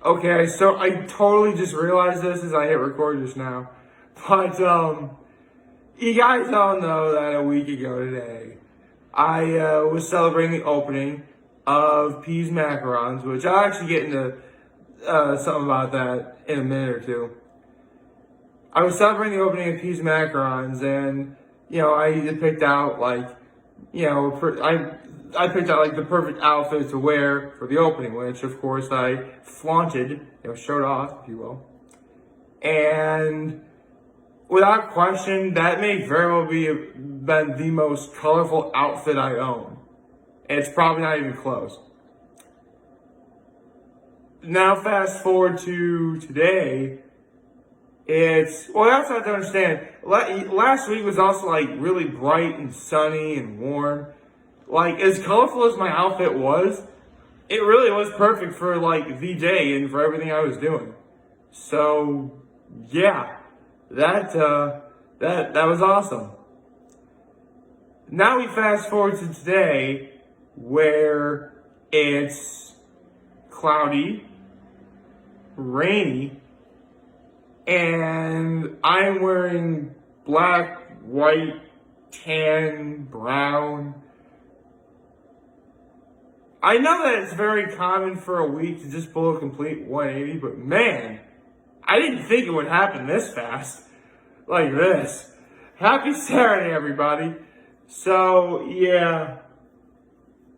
Okay, so I totally just realized this as I hit record just now. But, you guys all know that a week ago today, I was celebrating the opening of Peas Macarons, which I'll actually get into something about that in a minute or two. I was celebrating the opening of Peas Macarons, and, I picked out, I picked out like the perfect outfit to wear for the opening, which of course I flaunted, showed off, if you will. And without question, that may very well been the most colorful outfit I own. And it's probably not even close. Now fast forward to today, that's what I have to understand. Last week was also like really bright and sunny and warm. Like, as colorful as my outfit was, it really was perfect for, like, the day and for everything I was doing. So, yeah, that was awesome. Now we fast forward to today, where it's cloudy, rainy, and I'm wearing black, white, tan, brown. I know that it's very common for a week to just pull a complete 180, but man, I didn't think it would happen this fast. Like this. Happy Saturday, everybody. So, yeah.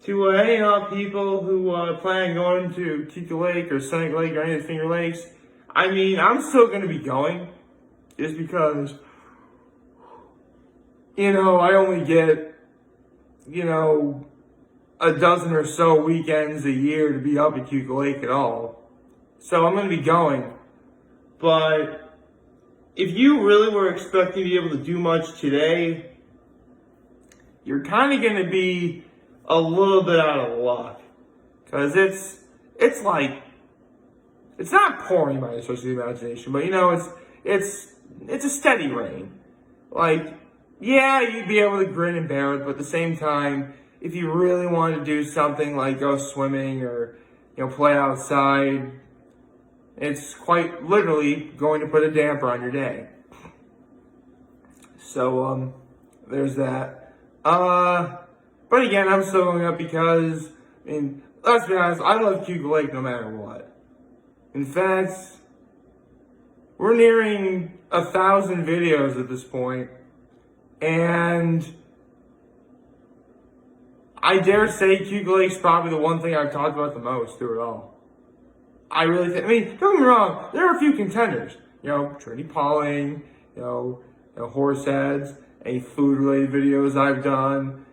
To any people who plan on going to Kika Lake or Sunny Lake or any of the Finger Lakes, I mean, I'm still going to be going. Just because, I only get, a dozen or so weekends a year to be up at Kika Lake at all. So I'm going to be going. But if you really were expecting to be able to do much today, you're kind of going to be a little bit out of luck. Because it's like, it's not pouring by any stretch of the imagination, but it's a steady rain. Like, yeah, you'd be able to grin and bear it, but at the same time, if you really want to do something like go swimming or, play outside, it's quite literally going to put a damper on your day. So, there's that. But again, I'm still going up because, let's be honest, I love Kika Lake no matter what. In fact, we're nearing 1,000 videos at this point, and I dare say Kika Lake's probably the one thing I've talked about the most through it all. I really think, don't get me wrong, there are a few contenders. Trinity Pauling, horse heads, any food-related videos I've done.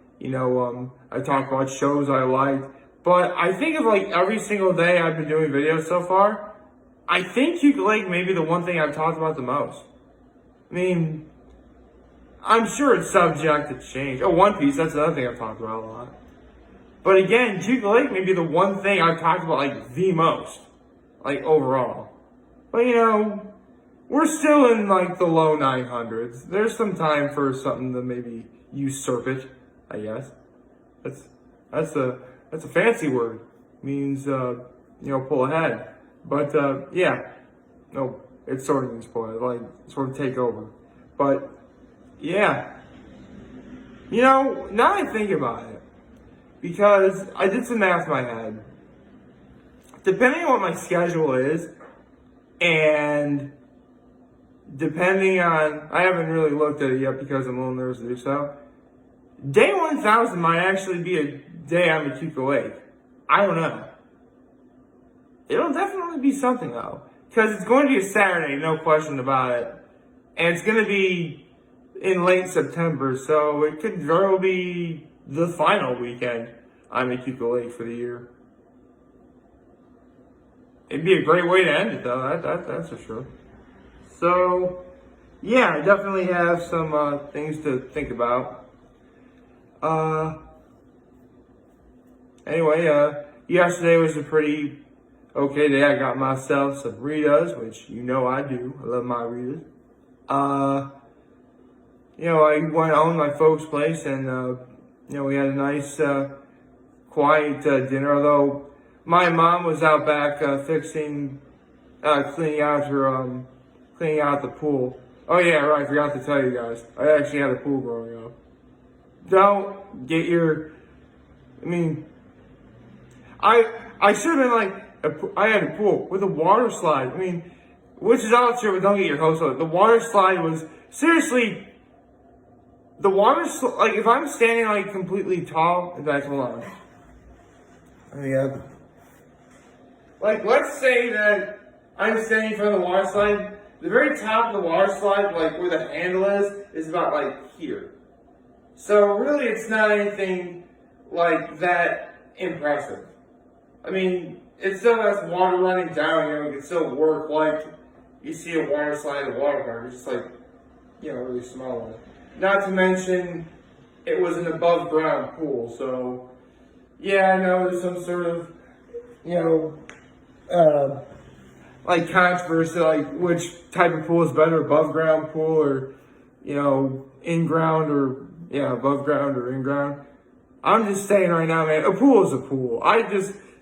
I talk about shows I liked. But I think of every single day I've been doing videos so far, I think Kika Lake may be the one thing I've talked about the most. I'm sure it's subject to change. Oh, One Piece, that's another thing I've talked about a lot. But again, Kika Lake may be the one thing I've talked about, the most. Overall. But, we're still in, the low 900s. There's some time for something to maybe usurp it, I guess. That's a fancy word. It means, pull ahead. But, yeah. No, it sort of means pull ahead. Sort of take over. But, yeah. Now I think about it, because I did some math in my head. Depending on what my schedule is, and depending on, I haven't really looked at it yet because I'm a little nervous to do so, day 1,000 might actually be a day on the Kika Lake. I don't know. It'll definitely be something though, because it's going to be a Saturday, no question about it, and it's going to be in late September, so it could very well be the final weekend on the Kika Lake for the year. It'd be a great way to end it, though. That's for sure. So, yeah, I definitely have some things to think about. Anyway, yesterday was a pretty okay day. I got myself some Ritas, which I do. I love my Ritas. I went home to my folks' place, and we had a nice, quiet dinner. Although my mom was out back cleaning out the pool. Oh yeah, right. I forgot to tell you guys. I actually had a pool growing up. Don't get your. I mean, I should have been like I had a pool with a water slide. I mean, which is all true, but don't get your hopes up. The water slide was seriously. The water like if I'm standing like completely tall, in fact, hold on. Yeah. Like let's say that I'm standing in front of the water slide. The very top of the water slide, like where the handle is about like here. So really, it's not anything like that impressive. I mean, it still has water running down. You can still work like you see a water slide at a water park. It's just like a really small one. Not to mention, it was an above ground pool. So yeah, I know there's some sort of like controversy, like which type of pool is better, above ground pool or in ground or above ground or in ground. I'm just saying right now, man, a pool is a pool.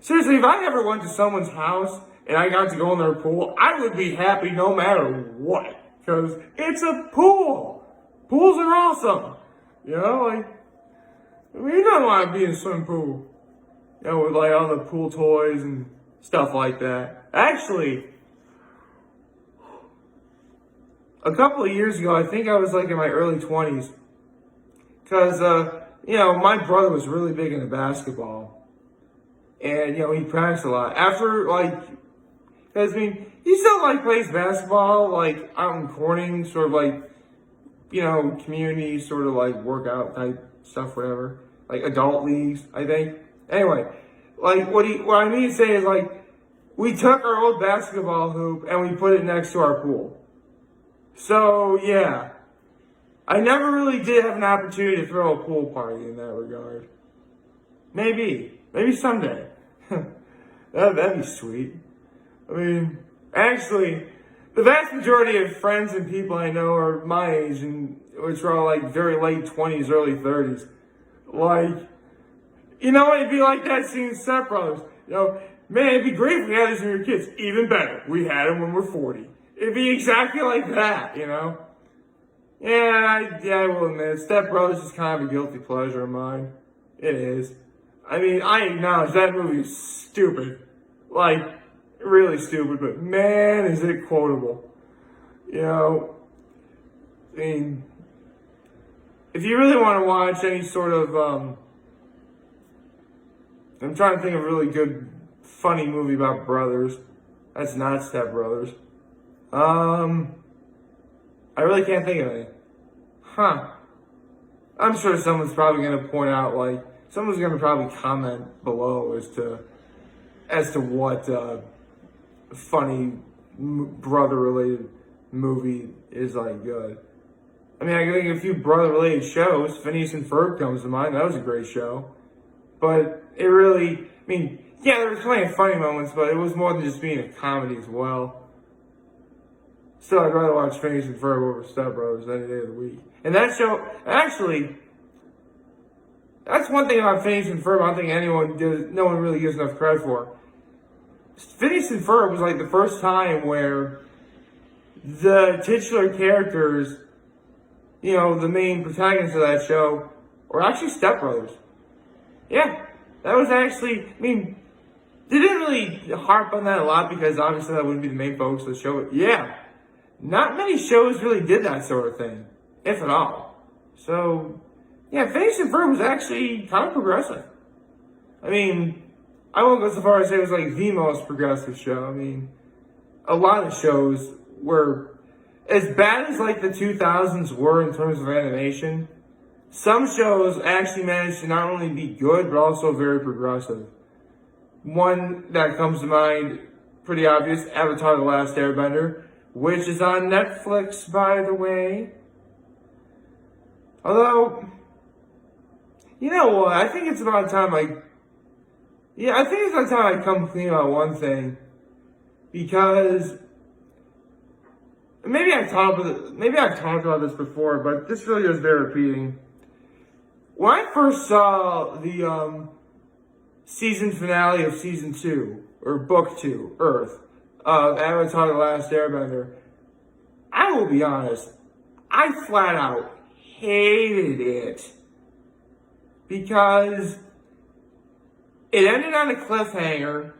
Seriously, if I ever went to someone's house and I got to go in their pool, I would be happy no matter what, because it's a pool. Pools are awesome. You don't want to be in a swimming pool, with like all the pool toys and stuff like that. Actually, a couple of years ago, I think I was like in my early 20s, because, my brother was really big into basketball, and, he practiced a lot. After, because, he still, plays basketball, out in Corning, sort of, community, sort of, workout type stuff, whatever. Adult leagues, I think. Anyway, what I mean to say is, we took our old basketball hoop and we put it next to our pool. So, yeah. I never really did have an opportunity to throw a pool party in that regard. Maybe someday. That'd be sweet. Actually, the vast majority of friends and people I know are my age, and which are all very late 20s, early 30s. It'd be like that seeing Step Brothers. Man, it'd be great if we had this when we were kids. Even better, we had them when we're 40. It'd be exactly like that, Yeah, I will admit, Step Brothers is kind of a guilty pleasure of mine. It is. I acknowledge that movie is stupid. Really stupid, but man, is it quotable. If you really want to watch any sort of, I'm trying to think of a really good, funny movie about brothers. That's not Step Brothers. I really can't think of any. I'm sure someone's probably going to point out, someone's going to probably comment below as to what funny brother-related movie is, good. I think a few brother-related shows. Phineas and Ferb comes to mind. That was a great show. But it really, yeah, there was plenty of funny moments, but it was more than just being a comedy as well. Still, I'd rather watch Phineas and Ferb over Step Brothers any day of the week. And that show, actually, that's one thing about Phineas and Ferb I don't think no one really gives enough credit for. Phineas and Ferb was the first time where the titular characters, the main protagonists of that show, were actually stepbrothers. Yeah, that was actually, they didn't really harp on that a lot because obviously that wouldn't be the main focus of the show, but yeah, not many shows really did that sort of thing, if at all. So, yeah, Phineas and Ferb was actually kind of progressive. I won't go so far as say it was the most progressive show. A lot of shows were as bad as the 2000s were in terms of animation. Some shows actually managed to not only be good, but also very progressive. One that comes to mind, pretty obvious, Avatar: The Last Airbender, which is on Netflix, by the way. Although, you know what? I think it's about time I come clean about one thing. Because maybe I've talked about this before, but this really does bear repeating. When I first saw the season finale of season 2, or book 2, Earth, of Avatar The Last Airbender, I will be honest, I flat out hated it. Because it ended on a cliffhanger,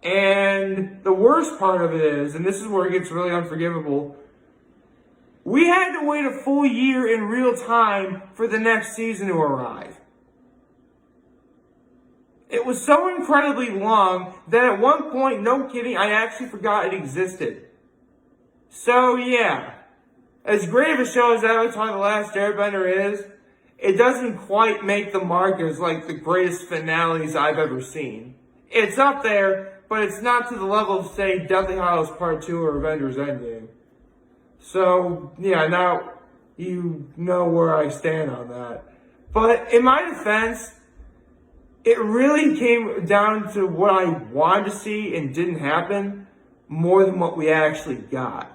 and the worst part of it is, and this is where it gets really unforgivable, we had to wait a full year in real time for the next season to arrive. It was so incredibly long that at one point, no kidding, I actually forgot it existed. So yeah, as great of a show as Avatar The Last Airbender is, it doesn't quite make the mark as like the greatest finales I've ever seen. It's up there, but it's not to the level of, say, Deathly Hallows Part 2 or Avengers Endgame. So, yeah, now you know where I stand on that. But in my defense, it really came down to what I wanted to see and didn't happen more than what we actually got.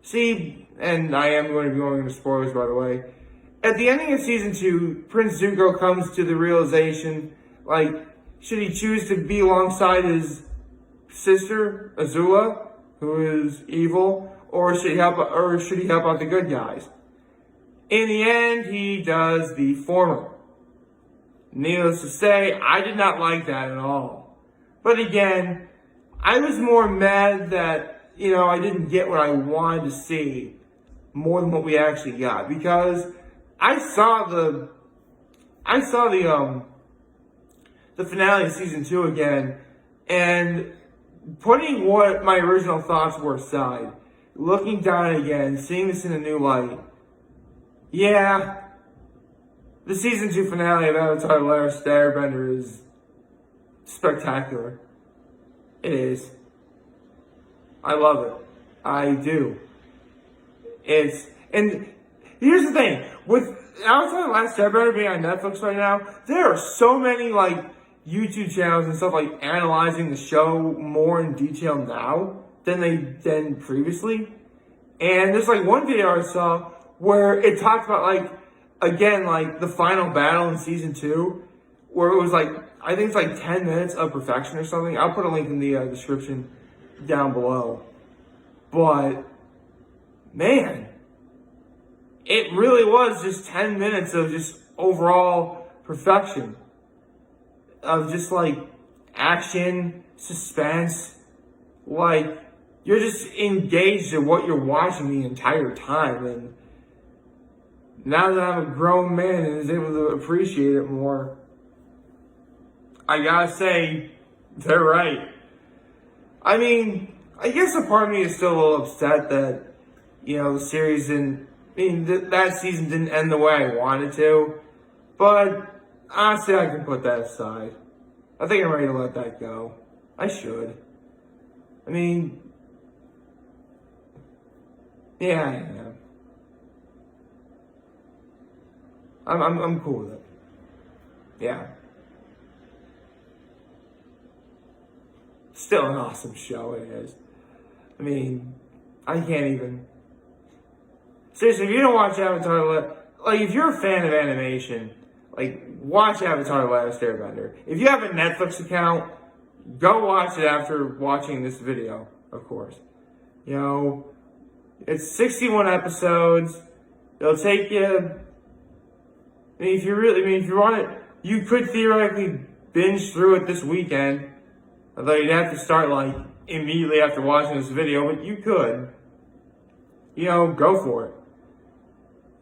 See, and I am going to be going into spoilers, by the way. At the ending of season 2, Prince Zuko comes to the realization, like, should he choose to be alongside his sister, Azula, who is evil, or should he help out the good guys? In the end, he does the former. Needless to say, I did not like that at all. But again, I was more mad that, I didn't get what I wanted to see more than what we actually got. Because I saw the finale of season 2 again, and putting what my original thoughts were aside, looking down again, seeing this in a new light, yeah, the season 2 finale of Avatar: The Last Airbender is spectacular. It is. I love it. I do. And here's the thing, with Avatar: The Last Airbender being on Netflix right now, there are so many YouTube channels and stuff analyzing the show more in detail now than previously. And there's one video I saw where it talked about the final battle in season 2, where it was I think it's 10 minutes of perfection or something. I'll put a link in the description down below. But man, it really was just 10 minutes of just overall perfection. Of just action, suspense. You're just engaged in what you're watching the entire time. And now that I'm a grown man and is able to appreciate it more, I gotta say, they're right. I mean, I guess a part of me is still a little upset that, the series that season didn't end the way I wanted to. But honestly, I can put that aside. I think I'm ready to let that go. I should. I mean, yeah, I am. I'm cool with it. Yeah. Still an awesome show, it is. I mean, I can't even. Seriously, if you don't watch Avatar, if you're a fan of animation, watch Avatar: The Last Airbender. If you have a Netflix account, go watch it after watching this video, of course. It's 61 episodes. It'll take you, if you want it, you could theoretically binge through it this weekend. Although you'd have to start, immediately after watching this video, but you could. Go for it.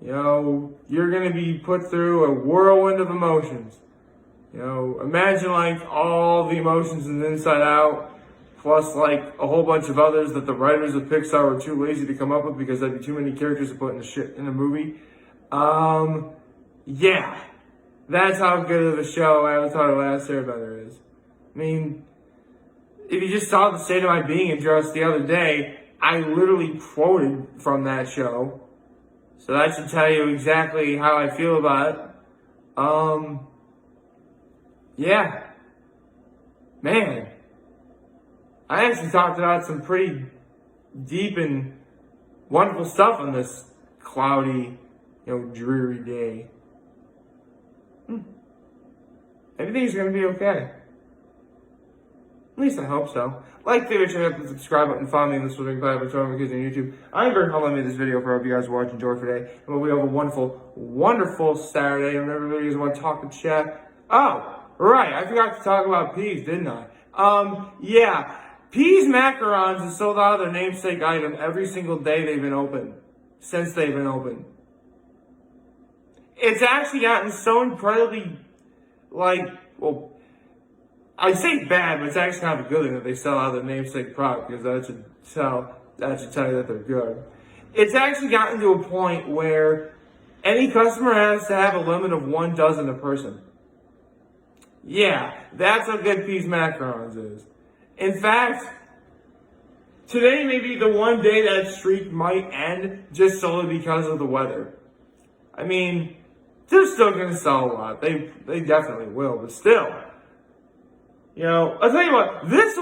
You're going to be put through a whirlwind of emotions. Imagine all the emotions in Inside Out, plus a whole bunch of others that the writers of Pixar were too lazy to come up with because that'd be too many characters to put in a movie. Yeah. That's how good of a show Avatar: The Last Airbender is. I mean, if you just saw the state of my being address the other day, I literally quoted from that show. So that should tell you exactly how I feel about it. Yeah. Man. I actually talked about some pretty deep and wonderful stuff on this cloudy, dreary day. Everything's gonna be okay. At least I hope so. Like, favorite, check out the subscribe button, follow me in the swimming class, turn on notifications on YouTube. I'm very humble. I made this video for all of you guys watch. Enjoy for today. And we have a wonderful, wonderful Saturday. Remember, if you guys want to talk and chat. Oh, right. I forgot to talk about peas, didn't I? Yeah. Peas macarons have sold out of their namesake item every single day they've been open. Since they've been open. It's actually gotten so incredibly, well, I say bad, but it's actually kind of a good thing that they sell out of their namesake product, because that should tell you that they're good. It's actually gotten to a point where any customer has to have a limit of 1 dozen a person. Yeah, that's how good Peas Macarons is. In fact, today may be the one day that streak might end just solely because of the weather. I mean, they're still going to sell a lot. They definitely will, but still. You know, I'll tell you what, this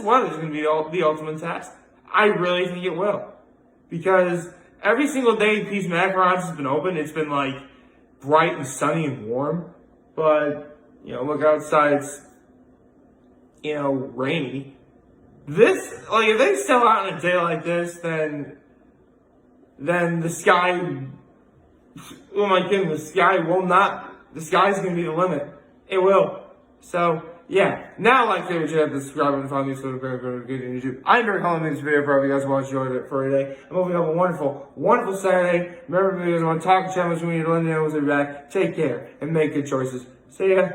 weather is going to be the ultimate test. I really think it will. Because every single day Peas Macarons has been open, it's been like bright and sunny and warm. But, you know, look outside, it's, you know, rainy. If they sell out on a day like this, then the sky, oh my goodness, the sky's going to be the limit. It will. So, yeah. Now, like, favorite, share, subscribe, and follow me so we're going to get on YouTube. I'm very calling this video for all you guys who enjoyed it for today. I'm hoping you have a wonderful, wonderful Saturday. Remember, if you guys want to talk, challenge me, to let me know when we're back. Take care and make good choices. See ya.